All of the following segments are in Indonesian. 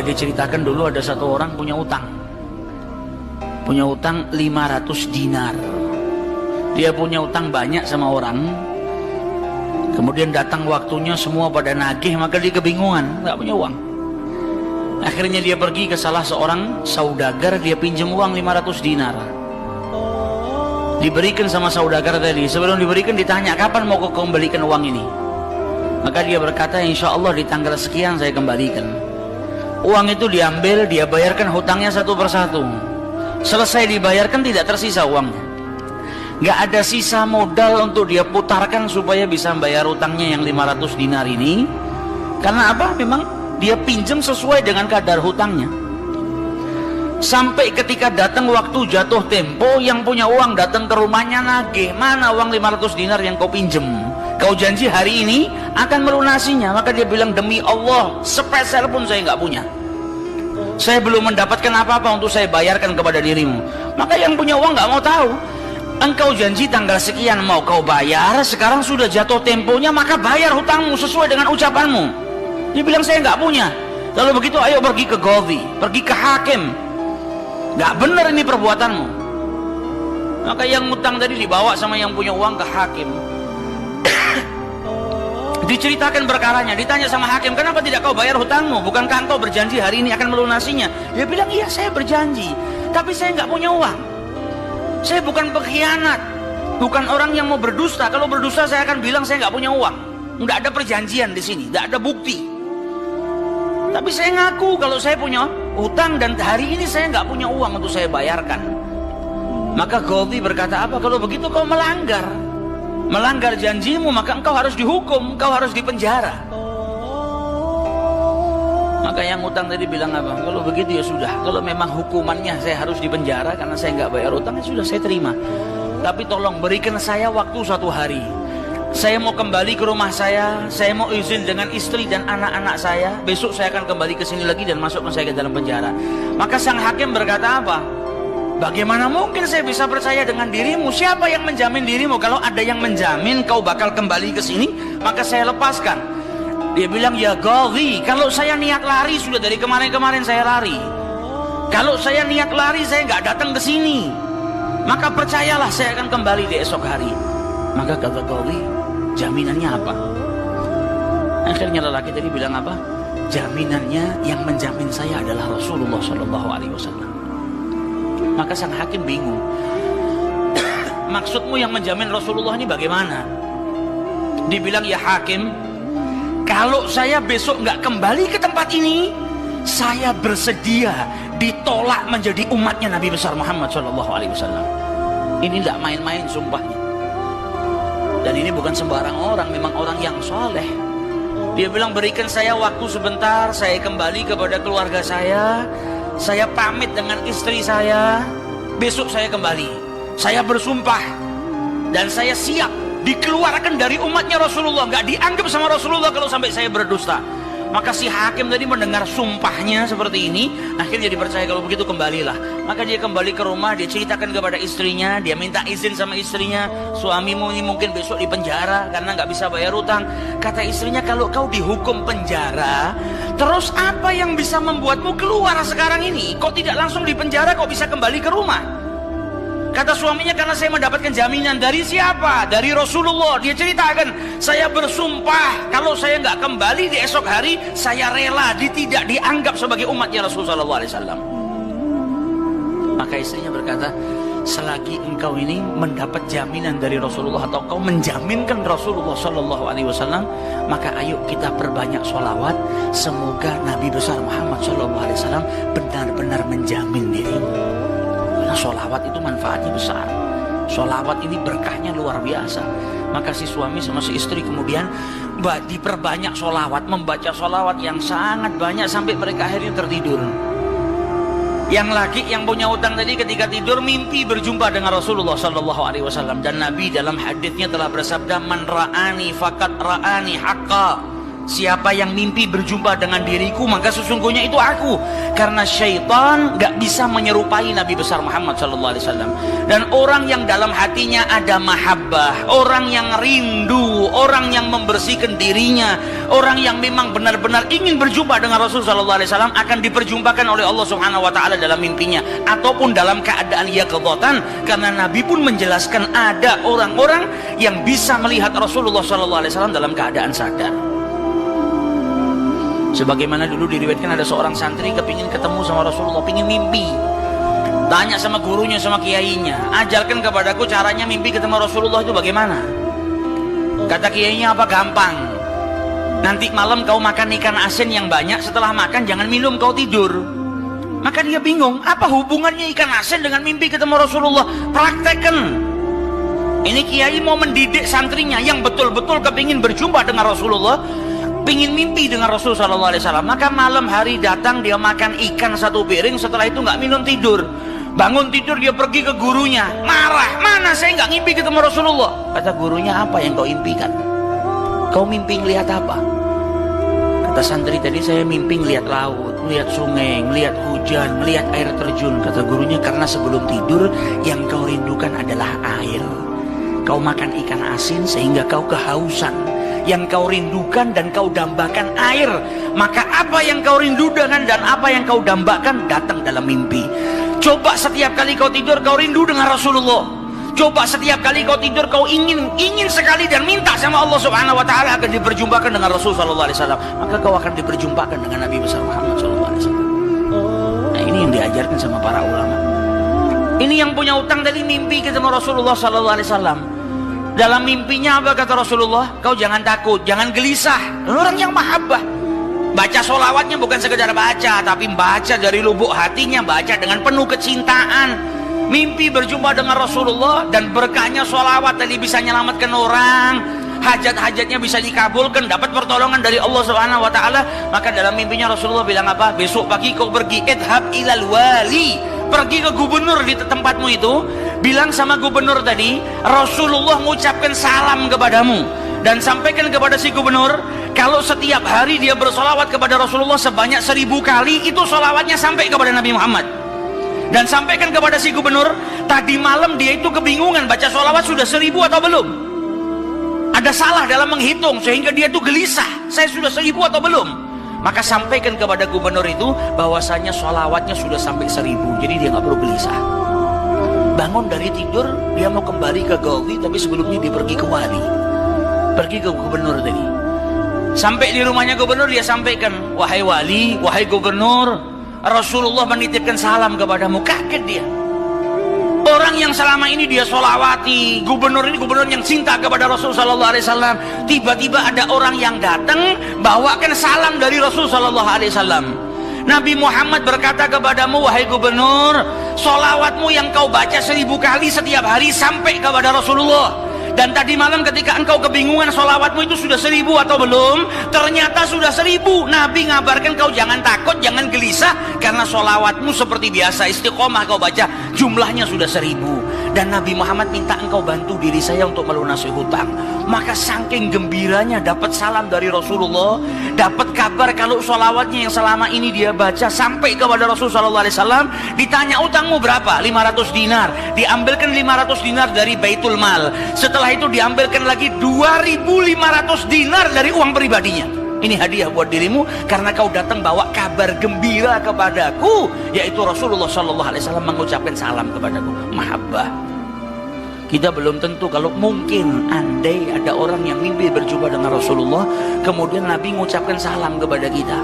Maka diceritakan dulu ada satu orang punya utang 500 dinar. Dia punya utang banyak sama orang. Kemudian datang waktunya semua pada nagih, maka dia kebingungan, nggak punya uang. Akhirnya dia pergi ke salah seorang saudagar, dia pinjam uang 500 dinar. Diberikan sama saudagar tadi. Sebelum diberikan ditanya, kapan mau kau kembalikan uang ini? Maka dia berkata, insya Allah di tanggal sekian saya kembalikan. Uang itu diambil, dia bayarkan hutangnya satu persatu. Selesai dibayarkan tidak tersisa uangnya. Gak ada sisa modal untuk dia putarkan supaya bisa membayar hutangnya yang 500 dinar ini. Karena apa? Memang dia pinjam sesuai dengan kadar hutangnya. Sampai ketika datang waktu jatuh tempo, yang punya uang datang ke rumahnya nagih, mana uang 500 dinar yang kau pinjam? Kau janji hari ini akan melunasinya. Maka dia bilang, demi Allah sepeser pun saya nggak punya. Saya belum mendapatkan apa-apa untuk saya bayarkan kepada dirimu. Maka yang punya uang nggak mau tahu. Engkau janji tanggal sekian mau kau bayar, sekarang sudah jatuh temponya, maka bayar hutangmu sesuai dengan ucapanmu. Dia bilang, saya nggak punya. Kalau begitu ayo pergi ke Qadhi, pergi ke hakim. Nggak benar ini perbuatanmu. Maka yang ngutang tadi dibawa sama yang punya uang ke hakim. Diceritakan perkaranya, ditanya sama hakim, kenapa tidak kau bayar hutangmu? Bukankah engkau berjanji hari ini akan melunasinya? Dia bilang, iya saya berjanji, tapi saya nggak punya uang. Saya bukan pengkhianat, bukan orang yang mau berdusta. Kalau berdusta saya akan bilang saya nggak punya uang. Nggak ada perjanjian di sini, nggak ada bukti. Tapi saya ngaku kalau saya punya hutang dan hari ini saya nggak punya uang untuk saya bayarkan. Maka Qadhi berkata, apa kalau begitu kau melanggar janjimu, maka engkau harus dihukum, engkau harus dipenjara. Maka yang utang tadi bilang apa? Kalau begitu ya sudah, kalau memang hukumannya saya harus dipenjara karena saya nggak bayar utang, ya sudah saya terima. Tapi tolong berikan saya waktu 1 hari. Saya mau kembali ke rumah saya mau izin dengan istri dan anak-anak saya. Besok saya akan kembali ke sini lagi dan masukkan saya ke dalam penjara. Maka sang hakim berkata apa? Bagaimana mungkin saya bisa percaya dengan dirimu? Siapa yang menjamin dirimu? Kalau ada yang menjamin kau bakal kembali ke sini, maka saya lepaskan. Dia bilang, ya Qadhi, kalau saya niat lari sudah dari kemarin-kemarin saya lari. Kalau saya niat lari saya nggak datang ke sini. Maka percayalah saya akan kembali di esok hari. Maka kata Qadhi, jaminannya apa? Akhirnya lelaki tadi bilang apa? Jaminannya yang menjamin saya adalah Rasulullah SAW. Maka sang hakim bingung. Maksudmu yang menjamin Rasulullah ini bagaimana? Dibilang, ya hakim, kalau saya besok nggak kembali ke tempat ini, saya bersedia ditolak menjadi umatnya Nabi besar Muhammad SAW. Ini tidak main-main sumpahnya. Dan ini bukan sembarang orang, memang orang yang soleh. Dia bilang, berikan saya waktu sebentar, saya kembali kepada keluarga saya pamit dengan istri saya, besok saya kembali. Saya bersumpah dan saya siap dikeluarkan dari umatnya Rasulullah, nggak dianggap sama Rasulullah kalau sampai saya berdusta. Maka si hakim tadi mendengar sumpahnya seperti ini, akhirnya dipercaya kalau begitu kembalilah. Maka dia kembali ke rumah, dia ceritakan kepada istrinya, dia minta izin sama istrinya, suamimu ini mungkin besok di penjara karena nggak bisa bayar utang. Kata istrinya, kalau kau dihukum penjara, terus apa yang bisa membuatmu keluar sekarang ini? Kok tidak langsung di penjara, kok bisa kembali ke rumah? Kata suaminya, karena saya mendapatkan jaminan. Dari siapa? Dari Rasulullah. Dia ceritakan, saya bersumpah kalau saya nggak kembali di esok hari, saya rela tidak dianggap sebagai umatnya Rasulullah SAW. Maka istrinya berkata, selagi engkau ini mendapat jaminan dari Rasulullah atau kau menjaminkan Rasulullah SAW, maka ayo kita perbanyak sholawat. Semoga Nabi besar Muhammad SAW benar-benar menjamin dirimu. Sholawat itu manfaatnya besar. Sholawat ini berkahnya luar biasa. Maka si suami sama si istri kemudian diperbanyak sholawat, membaca sholawat yang sangat banyak sampai mereka akhirnya tertidur. Yang laki yang punya utang tadi ketika tidur mimpi berjumpa dengan Rasulullah SAW. Dan Nabi dalam hadisnya telah bersabda, man ra'ani faqad ra'ani haqqa. siapa yang mimpi berjumpa dengan diriku, maka sesungguhnya itu aku. Karena syaitan gak bisa menyerupai Nabi besar Muhammad SAW. Dan orang yang dalam hatinya ada mahabbah, orang yang rindu, orang yang membersihkan dirinya, orang yang memang benar-benar ingin berjumpa dengan Rasul SAW, akan diperjumpakan oleh Allah Subhanahu Wa Taala dalam mimpinya ataupun dalam keadaan yaqdzatan. Karena Nabi pun menjelaskan ada orang-orang yang bisa melihat Rasulullah SAW dalam keadaan sadar. Sebagaimana dulu diriwayatkan ada seorang santri kepingin ketemu sama Rasulullah, pingin mimpi. Tanya sama gurunya, sama kiainya, ajarkan kepadaku caranya mimpi ketemu Rasulullah itu bagaimana. Kata kiainya, apa gampang, nanti malam kau makan ikan asin yang banyak, setelah makan jangan minum, kau tidur. Maka dia bingung, apa hubungannya ikan asin dengan mimpi ketemu Rasulullah? Praktekkan. Ini kiai mau mendidik santrinya yang betul-betul kepingin berjumpa dengan Rasulullah, pingin mimpi dengan Rasul SAW. Maka malam hari datang, dia makan ikan satu piring, setelah itu nggak minum, tidur. Bangun tidur, dia pergi ke gurunya, marah, mana saya nggak ngimpi ketemu Rasulullah. Kata gurunya, apa yang kau impikan? Kau mimpi ngelihat apa? Kata santri tadi, saya mimpi ngelihat laut, ngelihat sungai, ngelihat hujan, ngelihat air terjun. Kata gurunya, karena sebelum tidur yang kau rindukan adalah air. Kau makan ikan asin sehingga kau kehausan. Yang kau rindukan dan kau dambakan air. Maka apa yang kau rindukan dan apa yang kau dambakan datang dalam mimpi. Coba setiap kali kau tidur kau rindu dengan Rasulullah. Coba setiap kali kau tidur kau ingin sekali dan minta sama Allah Subhanahu Wa Taala akan diperjumpakan dengan Rasul Sallallahu Alaihi Wasallam. Maka kau akan diperjumpakan dengan Nabi besar Muhammad Sallallahu Alaihi Wasallam. Nah, ini yang diajarkan sama para ulama. Ini yang punya utang tadi mimpi ketemu Rasulullah Sallallahu Alaihi Wasallam. Dalam mimpinya apa kata Rasulullah? Kau jangan takut, jangan gelisah. Orang yang mahabbah, baca sholawatnya bukan sekedar baca, tapi baca dari lubuk hatinya, baca dengan penuh kecintaan. Mimpi berjumpa dengan Rasulullah dan berkahnya sholawat tadi bisa menyelamatkan orang, hajat-hajatnya bisa dikabulkan, dapat pertolongan dari Allah Subhanahu Wa Taala. Maka dalam mimpinya Rasulullah bilang apa? Besok pagi kau pergi, idhab ilal wali, pergi ke gubernur di tempatmu itu, bilang sama gubernur tadi, Rasulullah mengucapkan salam kepadamu, dan sampaikan kepada si gubernur, kalau setiap hari dia bersolawat kepada Rasulullah sebanyak 1000 kali, itu solawatnya sampai kepada Nabi Muhammad. Dan sampaikan kepada si gubernur, tadi malam dia itu kebingungan baca solawat sudah 1000 atau belum, ada salah dalam menghitung sehingga dia itu gelisah, saya sudah 1000 atau belum. Maka sampaikan kepada gubernur itu bahwasanya sholawatnya sudah sampai 1000, jadi dia nggak perlu gelisah. Bangun dari tidur, dia mau kembali ke Gawi, tapi sebelumnya dia pergi ke wali, pergi ke gubernur tadi. Sampai di rumahnya gubernur, dia sampaikan, wahai wali, wahai gubernur, Rasulullah menitipkan salam kepadamu. Kaget dia. Orang yang selama ini dia sholawati, gubernur ini gubernur yang cinta kepada Rasul Sallallahu Alaihi Wasallam, tiba-tiba ada orang yang datang bawakan salam dari Rasul Sallallahu Alaihi Wasallam. Nabi Muhammad berkata kepadamu, wahai gubernur, sholawatmu yang kau baca 1000 kali setiap hari sampai kepada Rasulullah. Dan tadi malam ketika engkau kebingungan sholawatmu itu sudah 1000 atau belum, ternyata sudah 1000. Nabi ngabarkan kau jangan takut, jangan gelisah, karena sholawatmu seperti biasa, istiqomah kau baca, jumlahnya sudah 1000. Dan Nabi Muhammad minta engkau bantu diri saya untuk melunasi hutang. Maka saking gembiranya dapat salam dari Rasulullah, dapat kabar kalau sholawatnya yang selama ini dia baca sampai kepada Rasul Sallallahu Alaihi Wasallam. Ditanya utangmu berapa? 500 dinar. Diambilkan 500 dinar dari Baitul Mal. Setelah itu diambilkan lagi 2500 dinar dari uang pribadinya. Ini hadiah buat dirimu karena kau datang bawa kabar gembira kepadaku, yaitu Rasulullah Sallallahu Alaihi Wasallam mengucapkan salam kepadaku. Mahabbah. Kita belum tentu, kalau mungkin andai ada orang yang mimpi berjumpa dengan Rasulullah, kemudian Nabi mengucapkan salam kepada kita,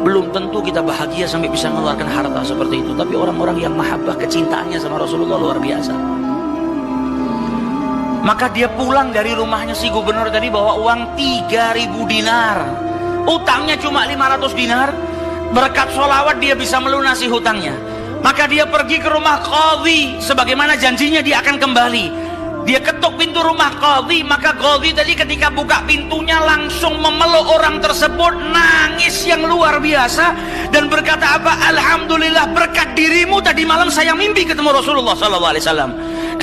belum tentu kita bahagia sampai bisa mengeluarkan harta seperti itu. Tapi orang-orang yang mahabbah, kecintaannya sama Rasulullah luar biasa. Maka dia pulang dari rumahnya si gubernur tadi bawa uang 3000 dinar. Utangnya cuma 500 dinar. Berkat sholawat dia bisa melunasi hutangnya. Maka dia pergi ke rumah qadhi, sebagaimana janjinya dia akan kembali. Dia ketuk pintu rumah qadhi, maka qadhi tadi ketika buka pintunya langsung memeluk orang tersebut, nangis yang luar biasa dan berkata apa? Alhamdulillah, berkat dirimu tadi malam saya mimpi ketemu Rasulullah SAW.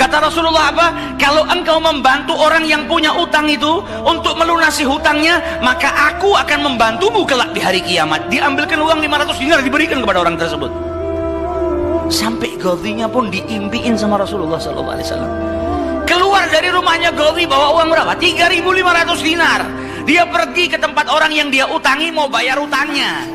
Kata Rasulullah apa? Kalau engkau membantu orang yang punya utang itu untuk melunasi hutangnya, maka aku akan membantumu kelak di hari kiamat. Diambilkan uang 500 dinar diberikan kepada orang tersebut. Sampai Ghadhinya pun diimpiin sama Rasulullah SAW. Keluar dari rumahnya Ghadhi bawa uang berapa? 3.500 dinar. Dia pergi ke tempat orang yang dia utangi mau bayar utangnya.